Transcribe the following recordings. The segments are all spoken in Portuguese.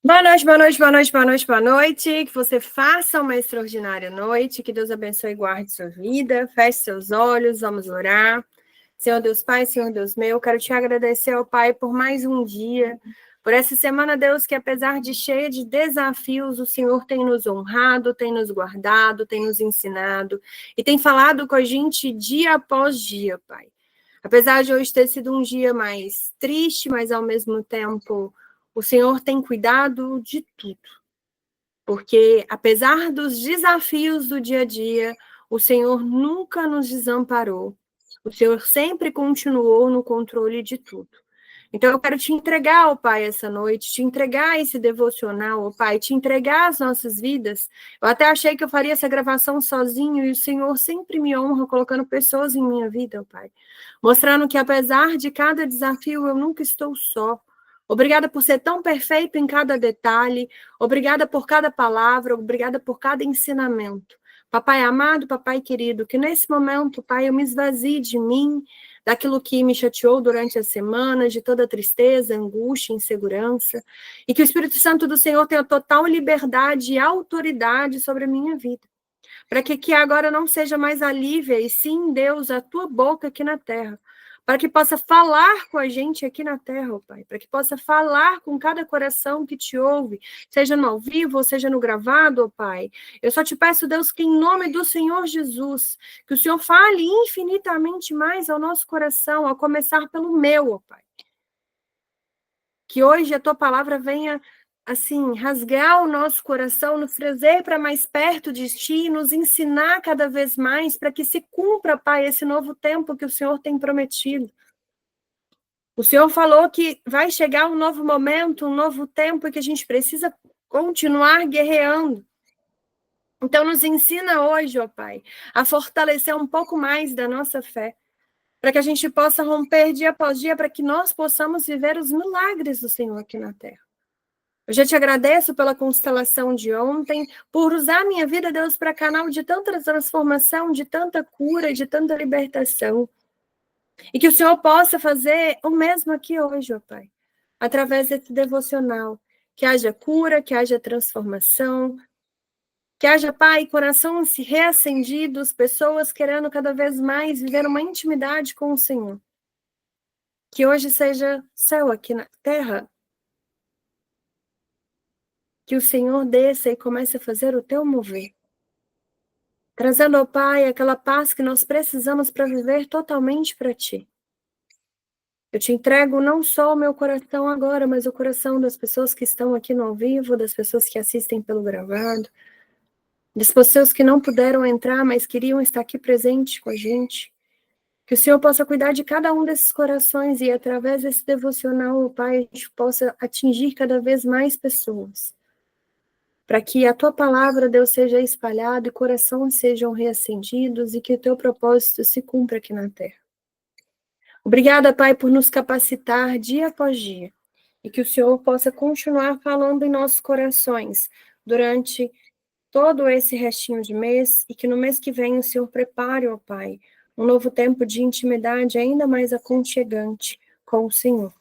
Boa noite, boa noite, boa noite, boa noite, boa noite. Que você faça uma extraordinária noite. Que Deus abençoe e guarde sua vida. Feche seus olhos, vamos orar. Senhor Deus Pai, Senhor Deus meu, quero te agradecer, ó Pai, por mais um dia, por essa semana, Deus, que apesar de cheia de desafios, o Senhor tem nos honrado, tem nos guardado, tem nos ensinado e tem falado com a gente dia após dia, Pai. Apesar de hoje ter sido um dia mais triste, mas ao mesmo tempo o Senhor tem cuidado de tudo. Porque apesar dos desafios do dia a dia, o Senhor nunca nos desamparou. O Senhor sempre continuou no controle de tudo. Então eu quero te entregar, ó Pai, essa noite, te entregar esse devocional, ó Pai, te entregar as nossas vidas. Eu até achei que eu faria essa gravação sozinho e o Senhor sempre me honra colocando pessoas em minha vida, ó Pai. Mostrando que apesar de cada desafio, eu nunca estou só. Obrigada por ser tão perfeito em cada detalhe, obrigada por cada palavra, obrigada por cada ensinamento. Papai amado, papai querido, que nesse momento, Pai, eu me esvazie de mim, daquilo que me chateou durante a semana, de toda tristeza, angústia, insegurança, e que o Espírito Santo do Senhor tenha total liberdade e autoridade sobre a minha vida. Para que agora não seja mais a Lívia, e sim, Deus, a tua boca aqui na terra. Para que possa falar com a gente aqui na terra, ó Pai. Para que possa falar com cada coração que te ouve, seja no ao vivo ou seja no gravado, ó Pai. Eu só te peço, Deus, que em nome do Senhor Jesus, que o Senhor fale infinitamente mais ao nosso coração, a começar pelo meu, ó Pai. Que hoje a tua palavra venha assim, rasgar o nosso coração, nos trazer para mais perto de Ti, nos ensinar cada vez mais para que se cumpra, Pai, esse novo tempo que o Senhor tem prometido. O Senhor falou que vai chegar um novo momento, um novo tempo e que a gente precisa continuar guerreando. Então, nos ensina hoje, ó Pai, a fortalecer um pouco mais da nossa fé, para que a gente possa romper dia após dia, para que nós possamos viver os milagres do Senhor aqui na terra. Eu já te agradeço pela constelação de ontem, por usar minha vida, Deus, para canal de tanta transformação, de tanta cura, de tanta libertação. E que o Senhor possa fazer o mesmo aqui hoje, ó Pai, através desse devocional. Que haja cura, que haja transformação, que haja, Pai, corações reacendidos, pessoas querendo cada vez mais viver uma intimidade com o Senhor. Que hoje seja céu aqui na terra. Que o Senhor desça e comece a fazer o teu mover. Trazendo ao Pai aquela paz que nós precisamos para viver totalmente para Ti. Eu te entrego não só o meu coração agora, mas o coração das pessoas que estão aqui no ao vivo, das pessoas que assistem pelo gravado, das pessoas que não puderam entrar, mas queriam estar aqui presente com a gente. Que o Senhor possa cuidar de cada um desses corações e através desse devocional, o Pai, a gente possa atingir cada vez mais pessoas. Para que a Tua palavra, Deus, seja espalhada e corações sejam reacendidos e que o Teu propósito se cumpra aqui na terra. Obrigada, Pai, por nos capacitar dia após dia e que o Senhor possa continuar falando em nossos corações durante todo esse restinho de mês e que no mês que vem o Senhor prepare, ó Pai, um novo tempo de intimidade ainda mais aconchegante com o Senhor.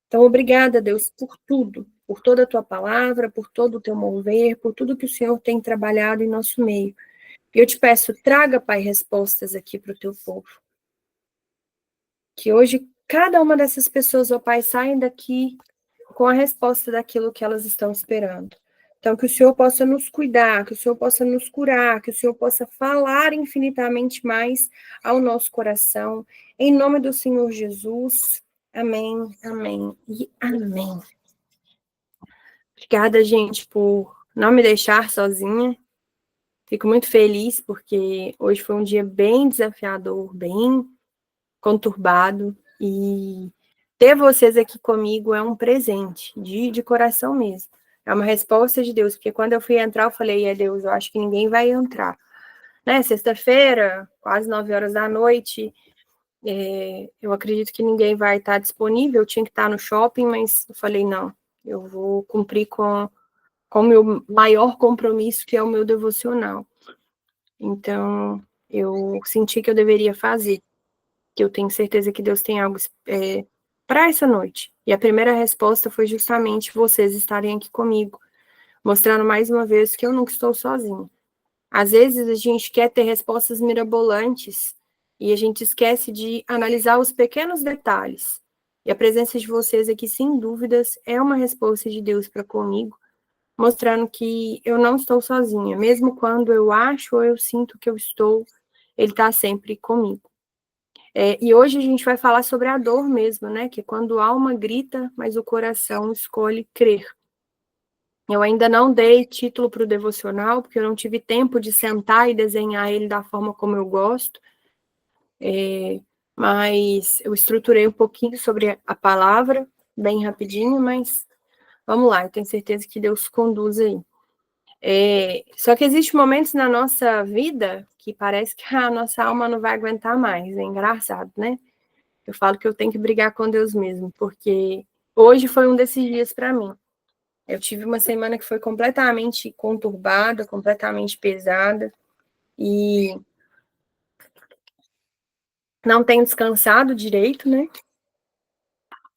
Então, obrigada, Deus, por tudo, por toda a Tua palavra, por todo o Teu mover, por tudo que o Senhor tem trabalhado em nosso meio. E eu te peço, traga, Pai, respostas aqui para o Teu povo. Que hoje cada uma dessas pessoas, ó Pai, saia daqui com a resposta daquilo que elas estão esperando. Então, que o Senhor possa nos cuidar, que o Senhor possa nos curar, que o Senhor possa falar infinitamente mais ao nosso coração. Em nome do Senhor Jesus. Amém, amém e amém. Obrigada, gente, por não me deixar sozinha. Fico muito feliz, porque hoje foi um dia bem desafiador, bem conturbado, e ter vocês aqui comigo é um presente, de coração mesmo. É uma resposta de Deus, porque quando eu fui entrar, eu falei, Deus, eu acho que ninguém vai entrar. Né? Sexta-feira, quase 9 horas da noite, eu acredito que ninguém vai estar disponível, eu tinha que estar no shopping, mas eu falei, não, eu vou cumprir com o meu maior compromisso, que é o meu devocional. Então, eu senti que eu deveria fazer, que eu tenho certeza que Deus tem algo para essa noite. E a primeira resposta foi justamente vocês estarem aqui comigo, mostrando mais uma vez que eu nunca estou sozinha. Às vezes a gente quer ter respostas mirabolantes e a gente esquece de analisar os pequenos detalhes. E a presença de vocês aqui, sem dúvidas, é uma resposta de Deus para comigo, mostrando que eu não estou sozinha, mesmo quando eu acho ou eu sinto que eu estou, Ele está sempre comigo. E hoje a gente vai falar sobre a dor mesmo, né? Que é quando a alma grita, mas o coração escolhe crer. Eu ainda não dei título para o devocional, porque eu não tive tempo de sentar e desenhar ele da forma como eu gosto, mas eu estruturei um pouquinho sobre a palavra, bem rapidinho, mas vamos lá, eu tenho certeza que Deus conduz aí. Só que existem momentos na nossa vida que parece que a nossa alma não vai aguentar mais, é engraçado, né? Eu falo que eu tenho que brigar com Deus mesmo, porque hoje foi um desses dias para mim. Eu tive uma semana que foi completamente conturbada, completamente pesada, e não tenho descansado direito, né?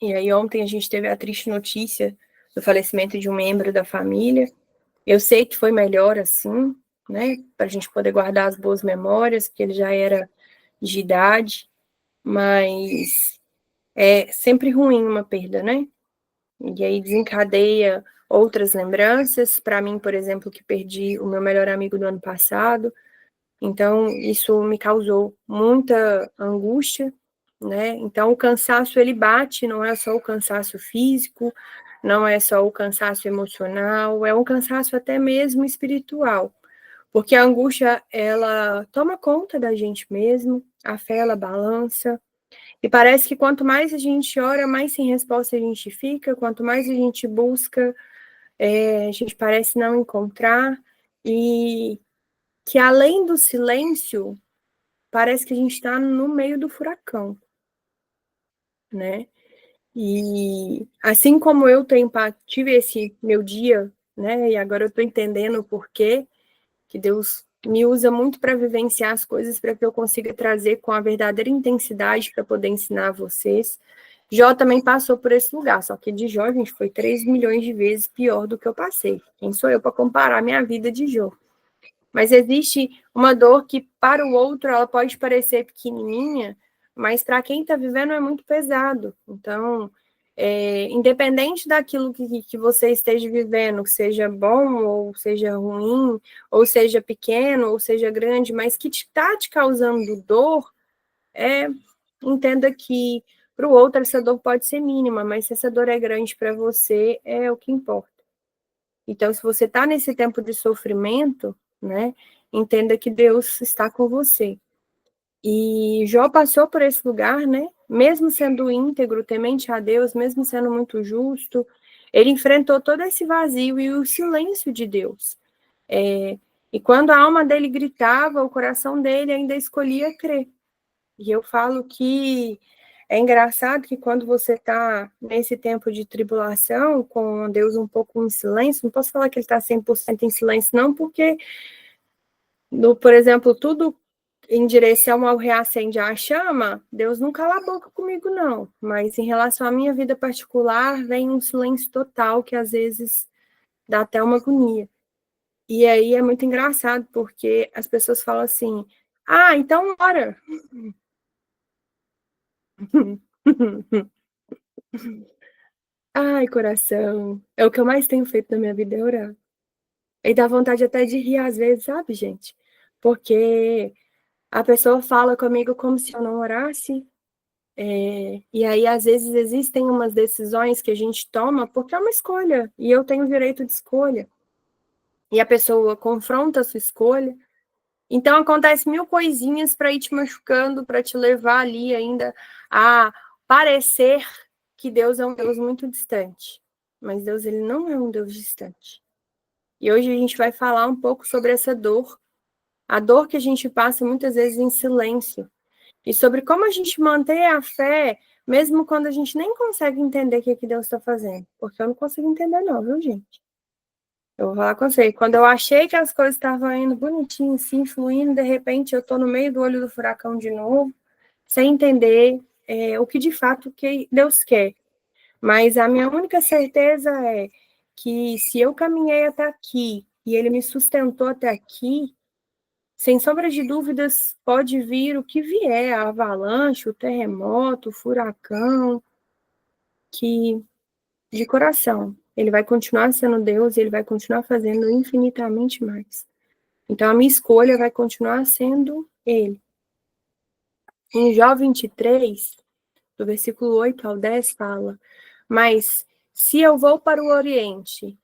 E aí ontem a gente teve a triste notícia do falecimento de um membro da família. Eu sei que foi melhor assim, né? Para a gente poder guardar as boas memórias, porque ele já era de idade, mas é sempre ruim uma perda, né? E aí desencadeia outras lembranças. Para mim, por exemplo, que perdi o meu melhor amigo do ano passado. Então, isso me causou muita angústia, né? Então, o cansaço, ele bate, não é só o cansaço físico, não é só o cansaço emocional, é um cansaço até mesmo espiritual. Porque a angústia, ela toma conta da gente mesmo, a fé, ela balança, e parece que quanto mais a gente ora, mais sem resposta a gente fica, quanto mais a gente busca, a gente parece não encontrar, e que além do silêncio, parece que a gente está no meio do furacão, né? E assim como eu tive esse meu dia, né? E agora eu estou entendendo o porquê que Deus me usa muito para vivenciar as coisas, para que eu consiga trazer com a verdadeira intensidade para poder ensinar a vocês. Jó também passou por esse lugar, só que de Jó, gente, foi 3 milhões de vezes pior do que eu passei. Quem sou eu para comparar minha vida de Jó? Mas existe uma dor que, para o outro, ela pode parecer pequenininha, mas para quem está vivendo é muito pesado. Então, independente daquilo que você esteja vivendo, que seja bom ou seja ruim, ou seja pequeno ou seja grande, mas que está te causando dor, entenda que para o outro essa dor pode ser mínima, mas se essa dor é grande para você, é o que importa. Então, se você está nesse tempo de sofrimento, né, entenda que Deus está com você. E Jó passou por esse lugar, né, mesmo sendo íntegro, temente a Deus, mesmo sendo muito justo, ele enfrentou todo esse vazio e o silêncio de Deus. E quando a alma dele gritava, o coração dele ainda escolhia crer. E eu falo que é engraçado que quando você está nesse tempo de tribulação, com Deus um pouco em silêncio, não posso falar que ele está 100% em silêncio, não, porque, por exemplo, tudo em direção ao reacende a chama, Deus não cala a boca comigo, não. Mas em relação à minha vida particular, vem um silêncio total que às vezes dá até uma agonia. E aí é muito engraçado, porque as pessoas falam assim, então ora. Ai, coração. É o que eu mais tenho feito na minha vida, é orar. E dá vontade até de rir às vezes, sabe, gente? Porque a pessoa fala comigo como se eu não orasse. E aí, às vezes, existem umas decisões que a gente toma porque é uma escolha. E eu tenho o direito de escolha. E a pessoa confronta a sua escolha. Então, acontece mil coisinhas para ir te machucando, para te levar ali ainda a parecer que Deus é um Deus muito distante. Mas Deus, ele não é um Deus distante. E hoje a gente vai falar um pouco sobre essa dor, a dor que a gente passa muitas vezes em silêncio, e sobre como a gente manter a fé, mesmo quando a gente nem consegue entender o que Deus está fazendo. Porque eu não consigo entender não, viu, gente? Eu vou falar com você, quando eu achei que as coisas estavam indo bonitinho, assim, fluindo, de repente eu estou no meio do olho do furacão de novo, sem entender, o que de fato que Deus quer. Mas a minha única certeza é que se eu caminhei até aqui e ele me sustentou até aqui, sem sombra de dúvidas, pode vir o que vier, a avalanche, o terremoto, o furacão, que de coração, ele vai continuar sendo Deus e ele vai continuar fazendo infinitamente mais. Então a minha escolha vai continuar sendo ele. Em Jó 23, do versículo 8 ao 10, fala: mas se eu vou para o Oriente,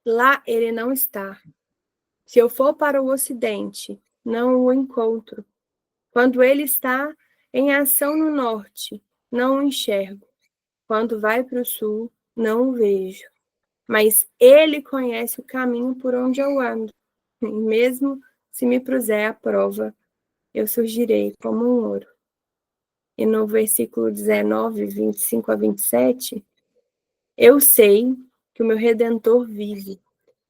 lá ele não está. Se eu for para o Ocidente, não o encontro. Quando ele está em ação no Norte, não o enxergo. Quando vai para o Sul, não o vejo. Mas ele conhece o caminho por onde eu ando. E mesmo se me puser à prova, eu surgirei como um ouro. E no versículo 19, 25 a 27, eu sei que o meu Redentor vive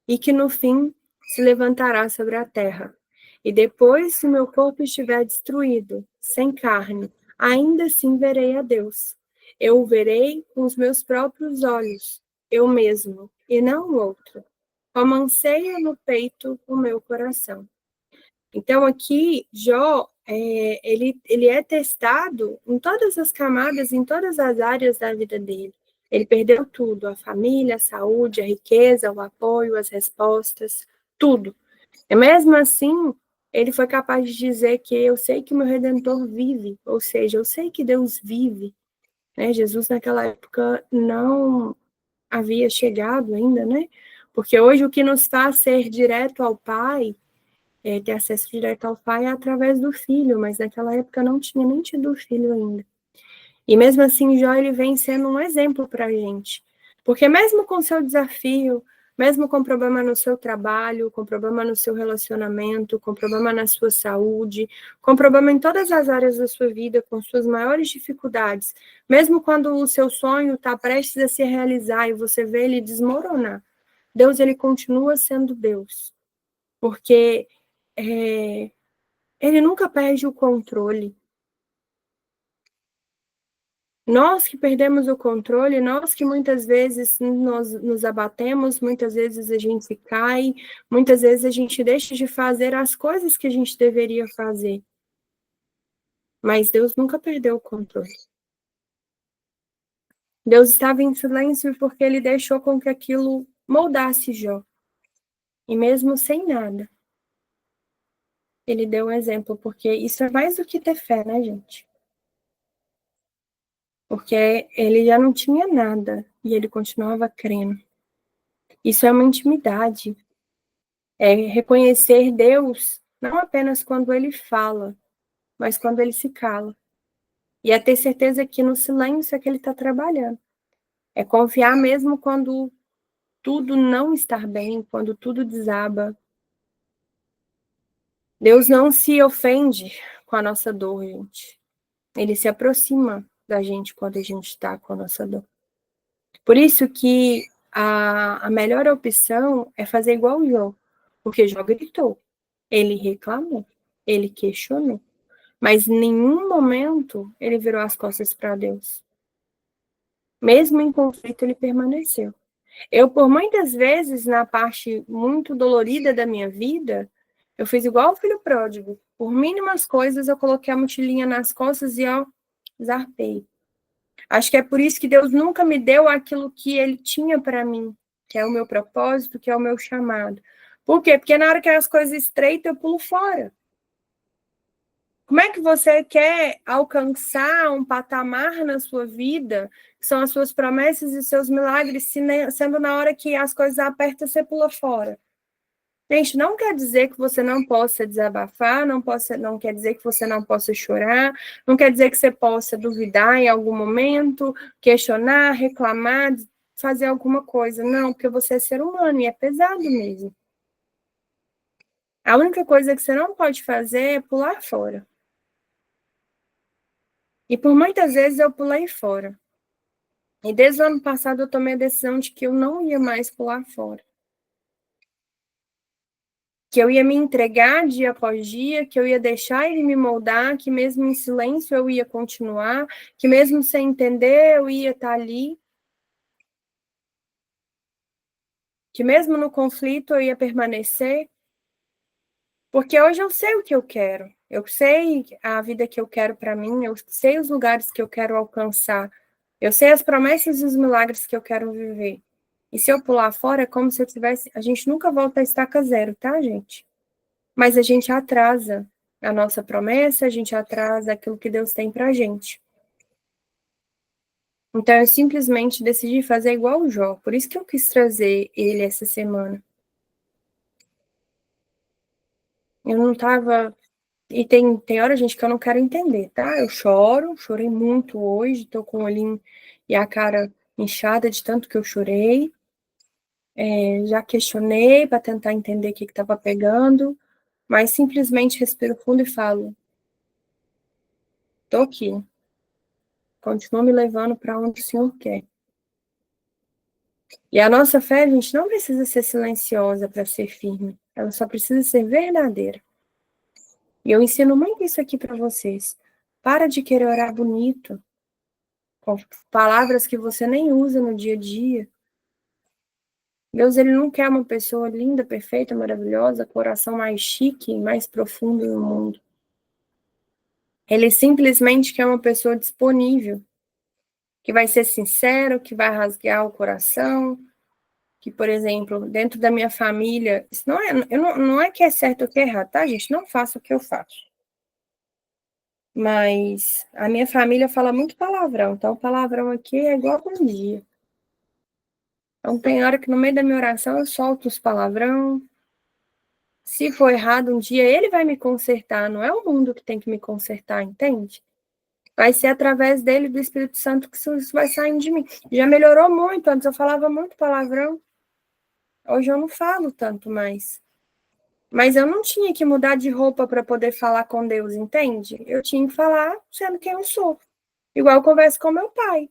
e que no fim se levantará sobre a terra. E depois, se meu corpo estiver destruído, sem carne, ainda assim verei a Deus. Eu o verei com os meus próprios olhos, eu mesmo, e não o outro. Como anseia no peito o meu coração. Então, aqui, Jó, ele é testado em todas as camadas, em todas as áreas da vida dele. Ele perdeu tudo, a família, a saúde, a riqueza, o apoio, as respostas, tudo. E mesmo assim, ele foi capaz de dizer que eu sei que meu Redentor vive, ou seja, eu sei que Deus vive. Né? Jesus, naquela época, não havia chegado ainda, né? Porque hoje o que nos faz ser direto ao Pai, ter acesso direto ao Pai é através do Filho, mas naquela época não tinha nem tido o Filho ainda. E mesmo assim, Jó, ele vem sendo um exemplo para a gente. Porque mesmo com seu desafio, mesmo com problema no seu trabalho, com problema no seu relacionamento, com problema na sua saúde, com problema em todas as áreas da sua vida, com suas maiores dificuldades, mesmo quando o seu sonho está prestes a se realizar e você vê ele desmoronar, Deus, ele continua sendo Deus. Porque ele nunca perde o controle. Nós que perdemos o controle, nós que muitas vezes nos abatemos, muitas vezes a gente cai, muitas vezes a gente deixa de fazer as coisas que a gente deveria fazer. Mas Deus nunca perdeu o controle. Deus estava em silêncio porque ele deixou com que aquilo moldasse Jó. E mesmo sem nada, ele deu um exemplo, porque isso é mais do que ter fé, né, gente? Porque ele já não tinha nada e ele continuava crendo. Isso é uma intimidade. É reconhecer Deus não apenas quando ele fala, mas quando ele se cala. E é ter certeza que no silêncio é que ele está trabalhando. É confiar mesmo quando tudo não está bem, quando tudo desaba. Deus não se ofende com a nossa dor, gente. Ele se aproxima da gente quando a gente está com a nossa dor. Por isso que a melhor opção é fazer igual o Jó, porque Jó gritou, ele reclamou, ele questionou, mas em nenhum momento ele virou as costas para Deus. Mesmo em conflito, ele permaneceu. Eu, por muitas vezes, na parte muito dolorida da minha vida, eu fiz igual o filho pródigo. Por mínimas coisas, eu coloquei a mochilinha nas costas e, ó, zarpei. Acho que é por isso que Deus nunca me deu aquilo que ele tinha para mim, que é o meu propósito, que é o meu chamado. Por quê? Porque na hora que as coisas estreitam, eu pulo fora. Como é que você quer alcançar um patamar na sua vida, que são as suas promessas e seus milagres, sendo na hora que as coisas apertam, você pula fora? Gente, não quer dizer que você não possa desabafar, não quer dizer que você não possa chorar, não quer dizer que você possa duvidar em algum momento, questionar, reclamar, fazer alguma coisa. Não, porque você é ser humano e é pesado mesmo. A única coisa que você não pode fazer é pular fora. E por muitas vezes eu pulei fora. E desde o ano passado eu tomei a decisão de que eu não ia mais pular fora. que eu ia me entregar dia após dia, que eu ia deixar ele me moldar, que mesmo em silêncio eu ia continuar, que mesmo sem entender eu ia estar ali, que mesmo no conflito eu ia permanecer, porque hoje eu sei o que eu quero, eu sei a vida que eu quero para mim, eu sei os lugares que eu quero alcançar, eu sei as promessas e os milagres que eu quero viver. E se eu pular fora, é como se eu tivesse. A gente nunca volta a estaca zero, tá, gente? Mas a gente atrasa a nossa promessa, a gente atrasa aquilo que Deus tem pra gente. Então, eu simplesmente decidi fazer igual o Jó. Por isso que eu quis trazer ele essa semana. Eu não tava. E tem hora, gente, que eu não quero entender, tá? Eu choro, chorei muito hoje, tô com o olhinho e a cara inchada de tanto que eu chorei. Já questionei para tentar entender o que estava pegando, mas simplesmente respiro fundo e falo: tô aqui, continua me levando para onde o Senhor quer. E a nossa fé, a gente não precisa ser silenciosa para ser firme, ela só precisa ser verdadeira. E eu ensino muito isso aqui para vocês. Para de querer orar bonito, com palavras que você nem usa no dia a dia. Deus, ele não quer uma pessoa linda, perfeita, maravilhosa, coração mais chique e mais profundo no mundo. Ele simplesmente quer uma pessoa disponível, que vai ser sincero, que vai rasgar o coração, que, por exemplo, dentro da minha família, isso não é que é certo ou que é errado, tá, gente? Não faço o que eu faço. Mas a minha família fala muito palavrão, então o palavrão aqui é igual bom dia. Então tem hora que no meio da minha oração eu solto os palavrão. Se for errado um dia, ele vai me consertar, não é o mundo que tem que me consertar, entende? Vai ser através dele, do Espírito Santo, que isso vai saindo de mim. Já melhorou muito, antes eu falava muito palavrão, hoje eu não falo tanto mais. Mas eu não tinha que mudar de roupa para poder falar com Deus, entende? Eu tinha que falar sendo quem eu sou. Igual eu converso com meu pai.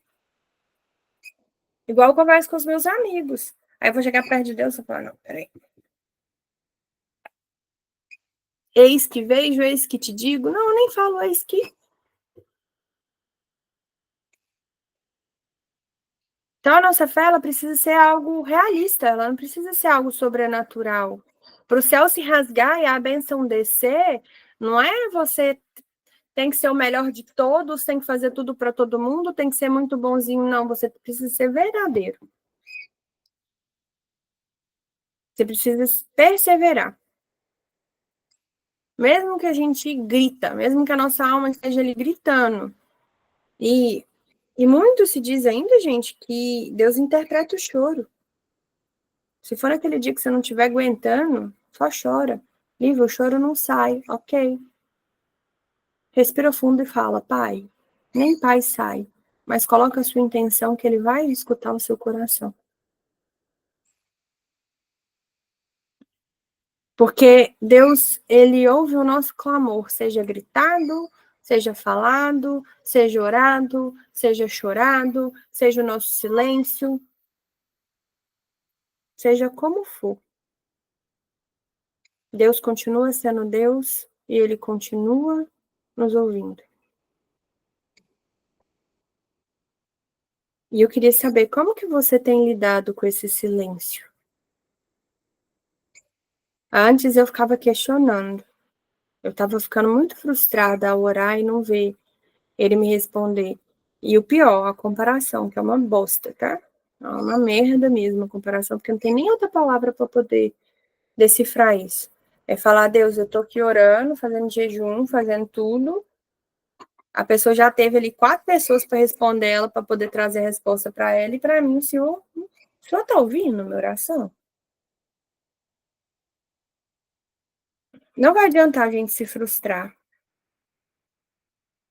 Igual eu converso com os meus amigos. Aí eu vou chegar perto de Deus e falar, não, peraí. Eis que vejo, eis que te digo. Não, eu nem falo eis que. Então, a nossa fé, ela precisa ser algo realista, ela não precisa ser algo sobrenatural. Para o céu se rasgar e a bênção descer, não é você tem que ser o melhor de todos, tem que fazer tudo para todo mundo, tem que ser muito bonzinho, não. Você precisa ser verdadeiro. Você precisa perseverar. Mesmo que a gente grita, mesmo que a nossa alma esteja ali gritando. E muito se diz ainda, gente, que Deus interpreta o choro. Se for aquele dia que você não estiver aguentando, só chora. Livre, o choro não sai, ok. Respira fundo e fala, pai. Nem pai sai, mas coloca a sua intenção que ele vai escutar o seu coração. Porque Deus, ele ouve o nosso clamor, seja gritado, seja falado, seja orado, seja chorado, seja o nosso silêncio, seja como for. Deus continua sendo Deus e ele continua nos ouvindo. E eu queria saber como que você tem lidado com esse silêncio. Antes eu ficava questionando. Eu estava ficando muito frustrada ao orar e não ver ele me responder. E o pior, a comparação, que é uma bosta, tá? É uma merda mesmo a comparação, porque não tem nem outra palavra para poder decifrar isso. É falar, Deus, eu tô aqui orando, fazendo jejum, fazendo tudo. A pessoa já teve ali 4 pessoas para responder ela, para poder trazer a resposta para ela, e para mim, o senhor está ouvindo a minha oração? Não vai adiantar a gente se frustrar.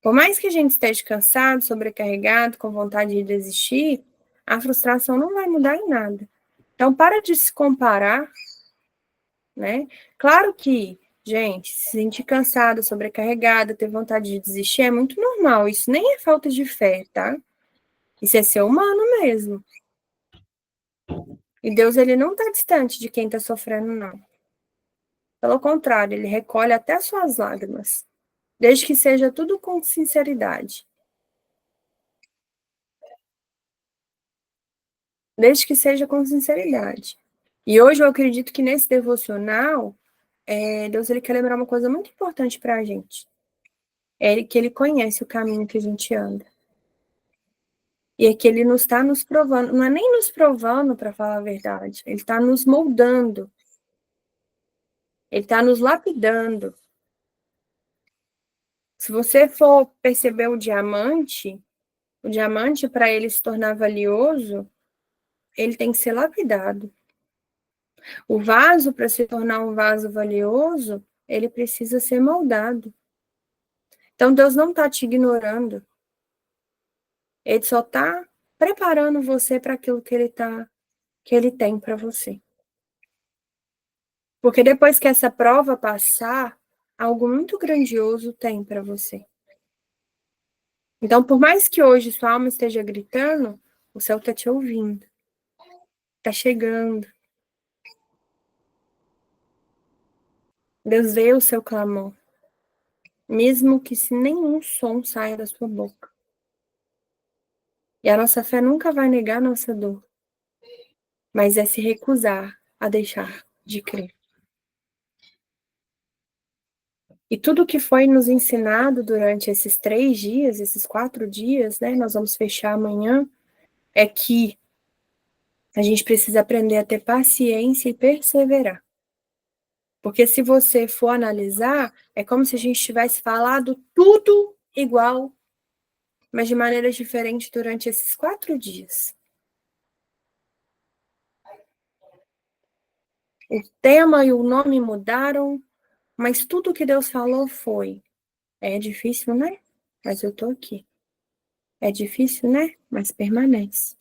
Por mais que a gente esteja cansado, sobrecarregado, com vontade de desistir, a frustração não vai mudar em nada. Então, para de se comparar, né? Claro que, gente, se sentir cansada, sobrecarregada, ter vontade de desistir é muito normal. Isso nem é falta de fé, tá? Isso é ser humano mesmo. E Deus, ele não está distante de quem está sofrendo, não. Pelo contrário, ele recolhe até suas lágrimas, desde que seja tudo com sinceridade. Desde que seja com sinceridade. E hoje eu acredito que nesse devocional, Deus ele quer lembrar uma coisa muito importante para a gente. É que ele conhece o caminho que a gente anda. E é que ele não está nos provando, não é nem nos provando, para falar a verdade, ele está nos moldando, ele está nos lapidando. Se você for perceber o diamante, para ele se tornar valioso, ele tem que ser lapidado. O vaso, para se tornar um vaso valioso, ele precisa ser moldado. Então, Deus não está te ignorando. Ele só está preparando você para aquilo que ele tem para você. Porque depois que essa prova passar, algo muito grandioso tem para você. Então, por mais que hoje sua alma esteja gritando, o céu está te ouvindo. Está chegando. Deus vê o seu clamor. Mesmo que se nenhum som saia da sua boca. E a nossa fé nunca vai negar a nossa dor. Mas é se recusar a deixar de crer. E tudo que foi nos ensinado durante esses 3 dias, esses 4 dias, né? Nós vamos fechar amanhã, é que a gente precisa aprender a ter paciência e perseverar. Porque se você for analisar, é como se a gente tivesse falado tudo igual, mas de maneiras diferentes durante esses 4 dias. O tema e o nome mudaram, mas tudo que Deus falou foi: é difícil, né? Mas eu tô aqui. É difícil, né? Mas permanece.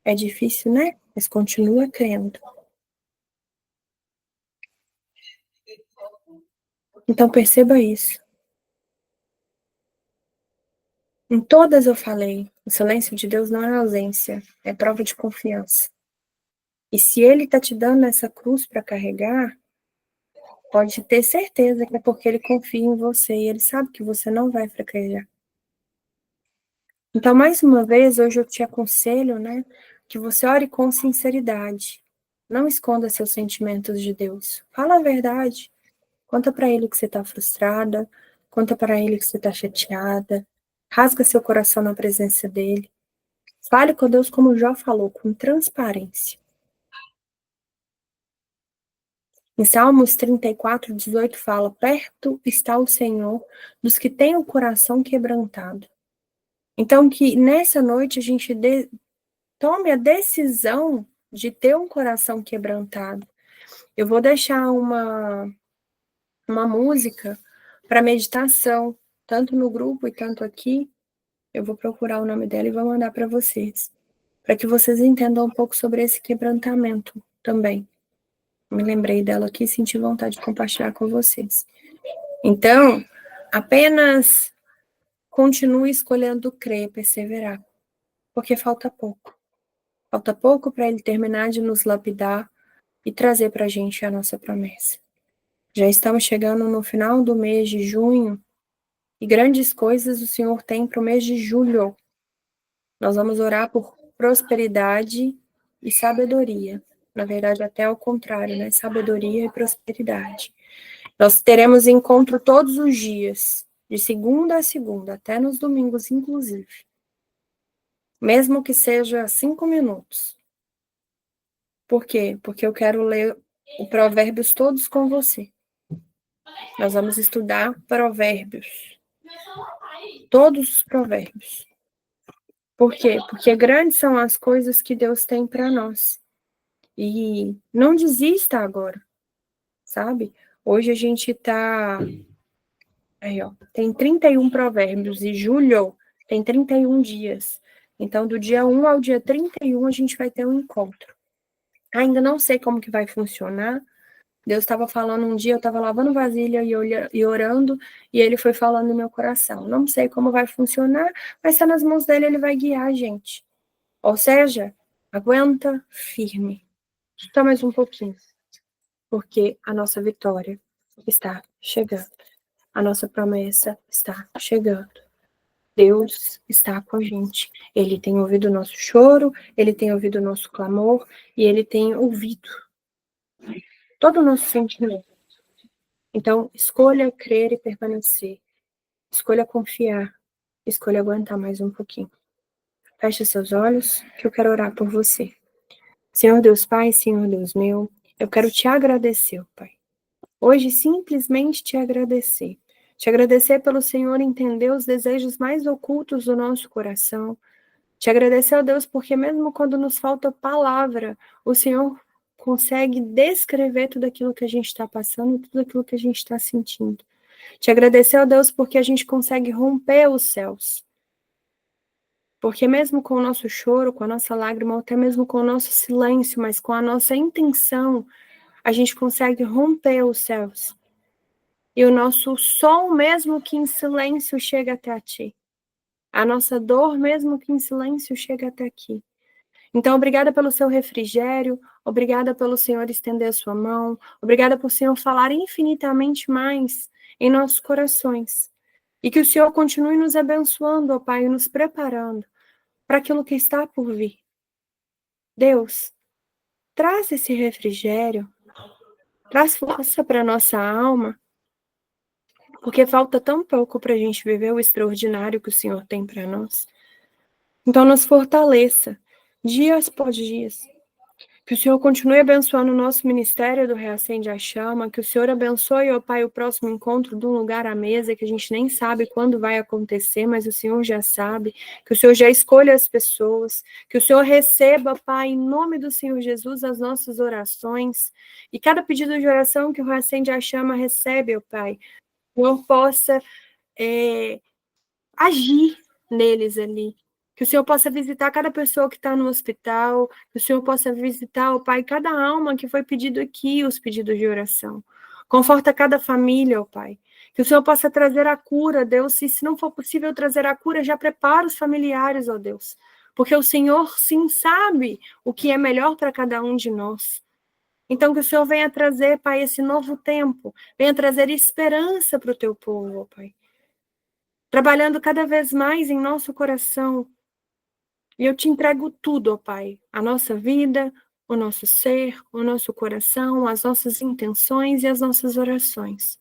É difícil, né? Mas continua crendo. Então perceba isso. Em todas eu falei, o silêncio de Deus não é ausência, é prova de confiança. E se ele está te dando essa cruz para carregar, pode ter certeza que é porque ele confia em você e ele sabe que você não vai fraquejar. Então, mais uma vez, hoje eu te aconselho, né, que você ore com sinceridade. Não esconda seus sentimentos de Deus. Fala a verdade. Conta para ele que você está frustrada, conta para ele que você está chateada. Rasga seu coração na presença dele. Fale com Deus como Jó falou, com transparência. Em Salmos 34:18 fala: perto está o Senhor dos que têm o coração quebrantado. Então, que nessa noite a gente tome a decisão de ter um coração quebrantado. Eu vou deixar uma música para meditação, tanto no grupo e tanto aqui. Eu vou procurar o nome dela e vou mandar para vocês, para que vocês entendam um pouco sobre esse quebrantamento também. Me lembrei dela aqui e senti vontade de compartilhar com vocês. Então, apenas continue escolhendo crer, perseverar, porque falta pouco. Falta pouco para ele terminar de nos lapidar e trazer para a gente a nossa promessa. Já estamos chegando no final do mês de junho e grandes coisas o Senhor tem para o mês de julho. Nós vamos orar por prosperidade e sabedoria. Na verdade, até ao contrário, né? Sabedoria e prosperidade. Nós teremos encontro todos os dias, de segunda a segunda, até nos domingos, inclusive. Mesmo que seja 5 minutos. Por quê? Porque eu quero ler o Provérbios todos com você. Nós vamos estudar Provérbios. Todos os Provérbios. Por quê? Porque grandes são as coisas que Deus tem para nós. E não desista agora, sabe? Hoje a gente tá... Aí, ó, tem 31 provérbios e julho tem 31 dias. Então, do dia 1 ao dia 31, a gente vai ter um encontro. Ainda não sei como que vai funcionar. Deus estava falando um dia, eu estava lavando vasilha e orando, e ele foi falando no meu coração. Não sei como vai funcionar, mas está nas mãos dele, ele vai guiar a gente. Ou seja, aguenta firme. Só mais um pouquinho. Porque a nossa vitória está chegando. A nossa promessa está chegando. Deus está com a gente. Ele tem ouvido o nosso choro, ele tem ouvido o nosso clamor e ele tem ouvido todo o nosso sentimento. Então, escolha crer e permanecer. Escolha confiar. Escolha aguentar mais um pouquinho. Feche seus olhos, que eu quero orar por você. Senhor Deus Pai, Senhor Deus meu, eu quero te agradecer, Pai. Hoje, simplesmente te agradecer. Te agradecer pelo Senhor entender os desejos mais ocultos do nosso coração. Te agradecer, ó Deus, porque mesmo quando nos falta palavra, o Senhor consegue descrever tudo aquilo que a gente está passando, tudo aquilo que a gente está sentindo. Te agradecer, ó Deus, porque a gente consegue romper os céus. Porque mesmo com o nosso choro, com a nossa lágrima, ou até mesmo com o nosso silêncio, mas com a nossa intenção, a gente consegue romper os céus. E o nosso som, mesmo que em silêncio, chega até a Ti. A nossa dor, mesmo que em silêncio, chega até aqui. Então, obrigada pelo seu refrigério, obrigada pelo Senhor estender a sua mão, obrigada por o Senhor falar infinitamente mais em nossos corações. E que o Senhor continue nos abençoando, ó Pai, e nos preparando para aquilo que está por vir. Deus, traz esse refrigério, traz força para a nossa alma, porque falta tão pouco para a gente viver o extraordinário que o Senhor tem para nós. Então, nos fortaleça, dias após dias. Que o Senhor continue abençoando o nosso ministério do Reacende a Chama, que o Senhor abençoe, ó Pai, o próximo encontro de um lugar à mesa, que a gente nem sabe quando vai acontecer, mas o Senhor já sabe, que o Senhor já escolha as pessoas, que o Senhor receba, Pai, em nome do Senhor Jesus, as nossas orações, e cada pedido de oração que o Reacende a Chama recebe, ó Pai, o Senhor possa agir neles ali. Que o Senhor possa visitar cada pessoa que está no hospital, que o Senhor possa visitar, ó Pai, cada alma que foi pedido aqui, os pedidos de oração. Conforta cada família, ó Pai. Que o Senhor possa trazer a cura, Deus, e se não for possível trazer a cura, já prepara os familiares, ó Deus. Porque o Senhor, sim, sabe o que é melhor para cada um de nós. Então, que o Senhor venha trazer, Pai, esse novo tempo, venha trazer esperança para o teu povo, ó Pai. Trabalhando cada vez mais em nosso coração. E eu te entrego tudo, ó Pai, a nossa vida, o nosso ser, o nosso coração, as nossas intenções e as nossas orações.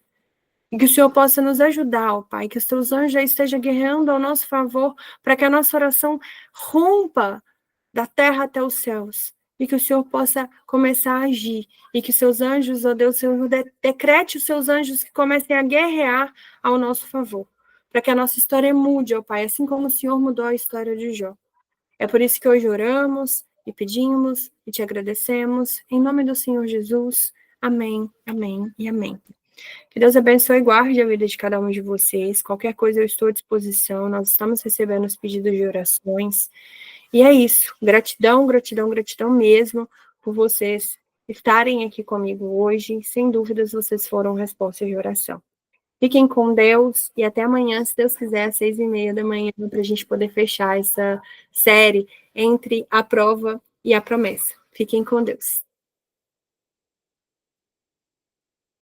E que o Senhor possa nos ajudar, ó Pai, que os teus anjos já estejam guerreando ao nosso favor, para que a nossa oração rompa da terra até os céus. E que o Senhor possa começar a agir. E que seus anjos, ó Deus, Senhor, decrete os seus anjos que comecem a guerrear ao nosso favor. Para que a nossa história mude, ó Pai, assim como o Senhor mudou a história de Jó. É por isso que hoje oramos e pedimos e te agradecemos. Em nome do Senhor Jesus. Amém, amém e amém. Que Deus abençoe e guarde a vida de cada um de vocês. Qualquer coisa eu estou à disposição. Nós estamos recebendo os pedidos de orações. E é isso. Gratidão, gratidão, gratidão mesmo por vocês estarem aqui comigo hoje. Sem dúvidas, vocês foram respostas de oração. Fiquem com Deus e até amanhã, se Deus quiser, às 6:30 da manhã, para a gente poder fechar essa série entre a prova e a promessa. Fiquem com Deus.